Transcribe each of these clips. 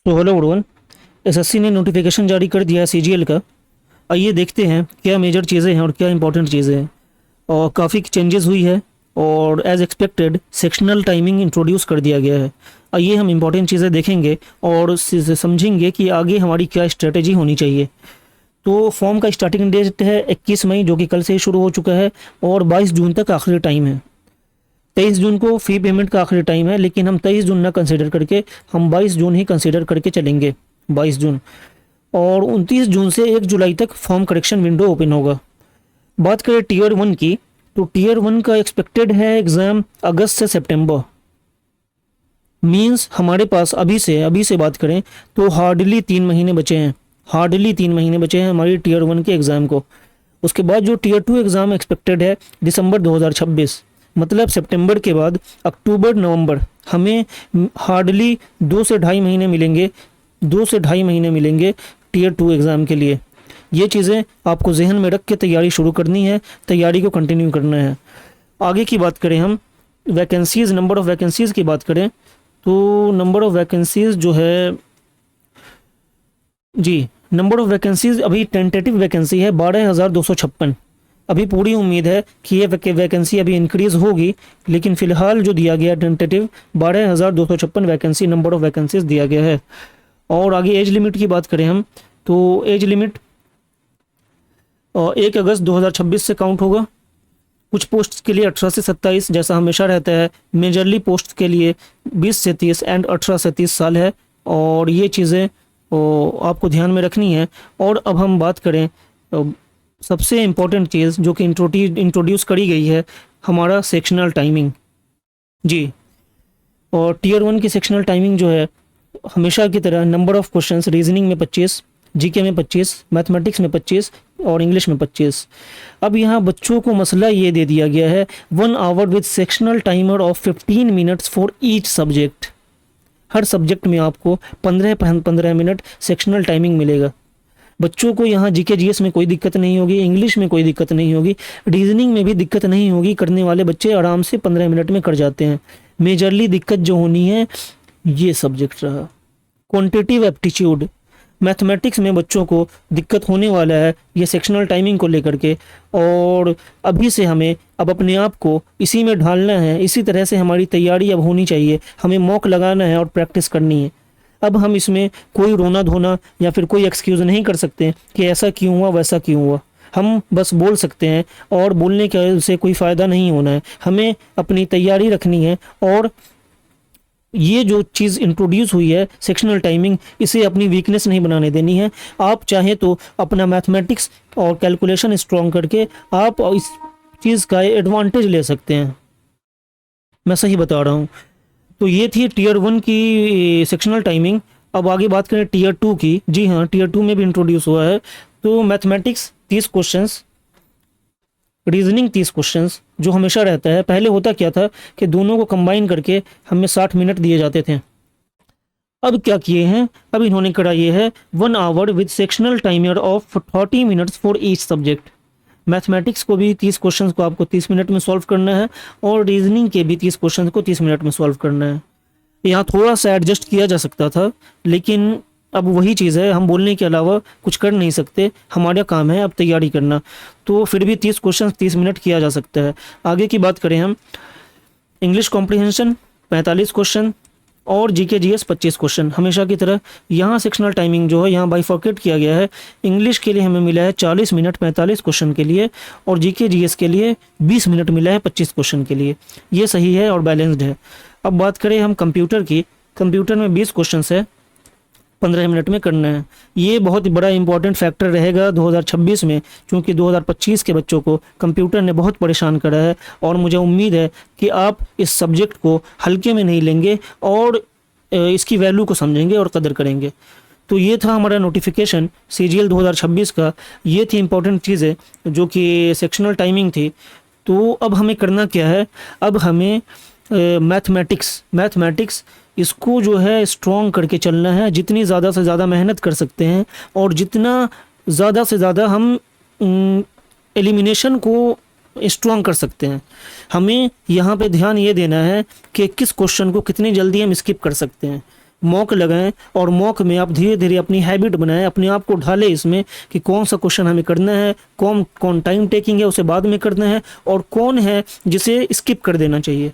तो hello everyone. SSC ने notification जारी कर दिया है सीजीएल का। आइए देखते हैं क्या मेजर चीज़ें हैं और क्या इंपॉर्टेंट चीज़ें हैं। और काफ़ी चेंजेस हुई है और as expected sectional timing introduce कर दिया गया है। आइए हम इंपॉर्टेंट चीज़ें देखेंगे और समझेंगे कि आगे हमारी क्या स्ट्रेटेजी होनी चाहिए। तो फॉर्म का स्टार्टिंग डेट है 21 मई, जो कि कल से ही शुरू हो चुका है, और 22 जून तक आखिरी टाइम है। 23 जून को फ़ी पेमेंट का आखिरी टाइम है, लेकिन हम 23 जून ना कंसिडर करके हम 22 जून ही कंसिडर करके चलेंगे। 22 जून और 29 जून से 1 जुलाई तक फॉर्म करेक्शन विंडो ओपन होगा। बात करें टीयर 1 की, तो टीयर 1 का एक्सपेक्टेड है एग्ज़ाम अगस्त से सितंबर। मींस हमारे पास अभी से बात करें तो हार्डली 3 महीने बचे हैं। हार्डली 3 महीने बचे हैं हमारी टीयर 1 के एग्ज़ाम को। उसके बाद जो टीयर 2 एग्ज़ाम एक्सपेक्टेड है दिसंबर 2026, मतलब सितंबर के बाद अक्टूबर नवंबर। हमें हार्डली 2 से ढाई महीने मिलेंगे, 2 से ढाई महीने मिलेंगे टीयर 2 एग्ज़ाम के लिए। ये चीज़ें आपको जहन में रख के तैयारी शुरू करनी है, तैयारी को कंटिन्यू करना है। आगे की बात करें हम वैकेंसीज़, नंबर ऑफ़ वैकेंसीज़ की बात करें तो नंबर ऑफ़ वैकेंसीज़ जो है जी, नंबर ऑफ़ वैकेंसीज़ अभी टेंटेटिव वैकेंसी है 12,256। अभी पूरी उम्मीद है कि ये वैकेंसी अभी इंक्रीज़ होगी, लेकिन फ़िलहाल जो दिया गया tentative 12,256 vacancy number of vacancies दिया गया है। और आगे एज लिमिट की बात करें हम तो एज लिमिट 1 अगस्त 2026 से काउंट होगा। कुछ पोस्ट के लिए 18 से 27 जैसा हमेशा रहता है। मेजरली पोस्ट के लिए 20 से 30 एंड 18 से 30 साल है, और ये चीज़ें आपको ध्यान में रखनी है। और अब हम बात करें सबसे इम्पोर्टेंट चीज़ जो कि इंट्रोड्यूस करी गई है, हमारा सेक्शनल टाइमिंग। जी, और टीयर 1 की सेक्शनल टाइमिंग जो है हमेशा की तरह नंबर ऑफ़ क्वेश्चंस रीजनिंग में 25, जीके में 25, मैथमेटिक्स में 25 और इंग्लिश में 25। अब यहाँ बच्चों को मसला ये दे दिया गया है 1 hour with sectional timer of 15 minutes for each subject. हर सब्जेक्ट में आपको 15 मिनट सेक्शनल टाइमिंग मिलेगा। बच्चों को यहाँ जीके जीएस में कोई दिक्कत नहीं होगी, इंग्लिश में कोई दिक्कत नहीं होगी, रीजनिंग में भी दिक्कत नहीं होगी। करने वाले बच्चे आराम से 15 मिनट में कर जाते हैं। मेजरली दिक्कत जो होनी है ये सब्जेक्ट रहा, क्वांटिटिव एप्टीट्यूड। मैथमेटिक्स में बच्चों को दिक्कत होने वाला है ये सेक्शनल टाइमिंग को लेकर के, और अभी से हमें अब अपने आप को इसी में ढालना है। इसी तरह से हमारी तैयारी अब होनी चाहिए। हमें मॉक लगाना है और प्रैक्टिस करनी है। अब हम इसमें कोई रोना धोना या फिर कोई एक्सक्यूज़ नहीं कर सकते कि ऐसा क्यों हुआ वैसा क्यों हुआ। हम बस बोल सकते हैं और बोलने के से कोई फ़ायदा नहीं होना है। हमें अपनी तैयारी रखनी है, और ये जो चीज़ इंट्रोड्यूस हुई है सेक्शनल टाइमिंग, इसे अपनी वीकनेस नहीं बनाने देनी है। आप चाहें तो अपना मैथमेटिक्स और कैलकुलेशन स्ट्रॉन्ग करके आप इस चीज़ का एडवांटेज ले सकते हैं। मैं सही बता रहा हूँ। तो ये थी टीयर 1 की सेक्शनल टाइमिंग। अब आगे बात करें टीयर 2 की। जी हाँ, टीयर 2 में भी इंट्रोड्यूस हुआ है। तो मैथमेटिक्स 30 क्वेश्चंस, रीजनिंग 30 क्वेश्चंस, जो हमेशा रहता है। पहले होता क्या था कि दोनों को कंबाइन करके हमें 60 मिनट दिए जाते थे। अब क्या किए हैं, अब इन्होंने करा ये है 1 hour with sectional timer of 40 minutes for each subject. Mathematics को भी 30 क्वेश्चंस को आपको 30 मिनट में सॉल्व करना है, और रीजनिंग के भी 30 क्वेश्चंस को 30 मिनट में सॉल्व करना है। यहाँ थोड़ा सा एडजस्ट किया जा सकता था, लेकिन अब वही चीज़ है, हम बोलने के अलावा कुछ कर नहीं सकते। हमारा काम है अब तैयारी करना। तो फिर भी 30 क्वेश्चन 30 मिनट किया जा सकता है। आगे की बात करें हम, इंग्लिश कॉम्प्रिहेंशन 45 क्वेश्चन और जीके जीएस 25 क्वेश्चन। हमेशा की तरह यहाँ सेक्शनल टाइमिंग जो है यहाँ बाइफॉर्केट किया गया है। इंग्लिश के लिए हमें मिला है 40 मिनट 45 क्वेश्चन के लिए, और जीके जीएस के लिए 20 मिनट मिला है 25 क्वेश्चन के लिए। ये सही है और बैलेंस्ड है। अब बात करें हम कंप्यूटर की। कंप्यूटर में 20 क्वेश्चन है, 15 मिनट में करना है। ये बहुत बड़ा इंपॉर्टेंट फैक्टर रहेगा 2026 में, क्योंकि 2025 के बच्चों को कंप्यूटर ने बहुत परेशान करा है, और मुझे उम्मीद है कि आप इस सब्जेक्ट को हल्के में नहीं लेंगे और इसकी वैल्यू को समझेंगे और कदर करेंगे। तो ये था हमारा नोटिफिकेशन सीजीएल 2026 का। ये थी इंपॉर्टेंट चीज़ें जो कि सेक्शनल टाइमिंग थी। तो अब हमें करना क्या है, अब हमें मैथमेटिक्स इसको जो है स्ट्रॉन्ग करके चलना है। जितनी ज़्यादा से ज़्यादा मेहनत कर सकते हैं, और जितना ज़्यादा से ज़्यादा हम एलिमिनेशन को स्ट्रॉन्ग कर सकते हैं। हमें यहाँ पे ध्यान ये देना है कि किस क्वेश्चन को कितनी जल्दी हम स्किप कर सकते हैं। मॉक लगाएं और मॉक में आप धीरे धीरे अपनी हैबिट बनाएं, अपने आप को ढालें इसमें कि कौन सा क्वेश्चन हमें करना है, कौन कौन टाइम टेकिंग है उसे बाद में करना है, और कौन है जिसे स्किप कर देना चाहिए।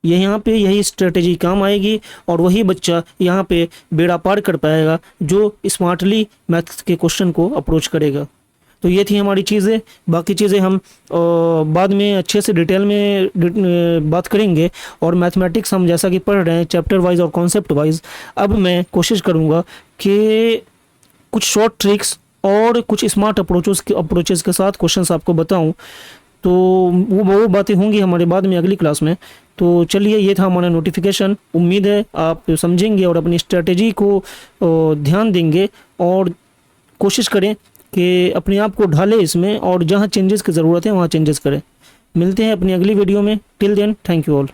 ये यहाँ पे यही स्ट्रेटेजी काम आएगी और वही बच्चा यहाँ पे बेड़ा पार कर पाएगा जो स्मार्टली मैथ्स के क्वेश्चन को अप्रोच करेगा। तो ये थी हमारी चीज़ें, बाकी चीज़ें हम बाद में अच्छे से डिटेल में बात करेंगे। और मैथमेटिक्स हम जैसा कि पढ़ रहे हैं चैप्टर वाइज और कॉन्सेप्ट वाइज, अब मैं कोशिश करूँगा कि कुछ शॉर्ट ट्रिक्स और कुछ स्मार्ट अप्रोचेस के साथ क्वेश्चंस आपको बताऊं। तो वो बातें होंगी हमारे बाद में अगली क्लास में। तो चलिए, ये था हमारा नोटिफिकेशन। उम्मीद है आप समझेंगे और अपनी स्ट्रेटेजी को ध्यान देंगे और कोशिश करें कि अपने आप को ढालें इसमें, और जहाँ चेंजेस की ज़रूरत है वहाँ चेंजेस करें। मिलते हैं अपनी अगली वीडियो में। Till then, thank you all.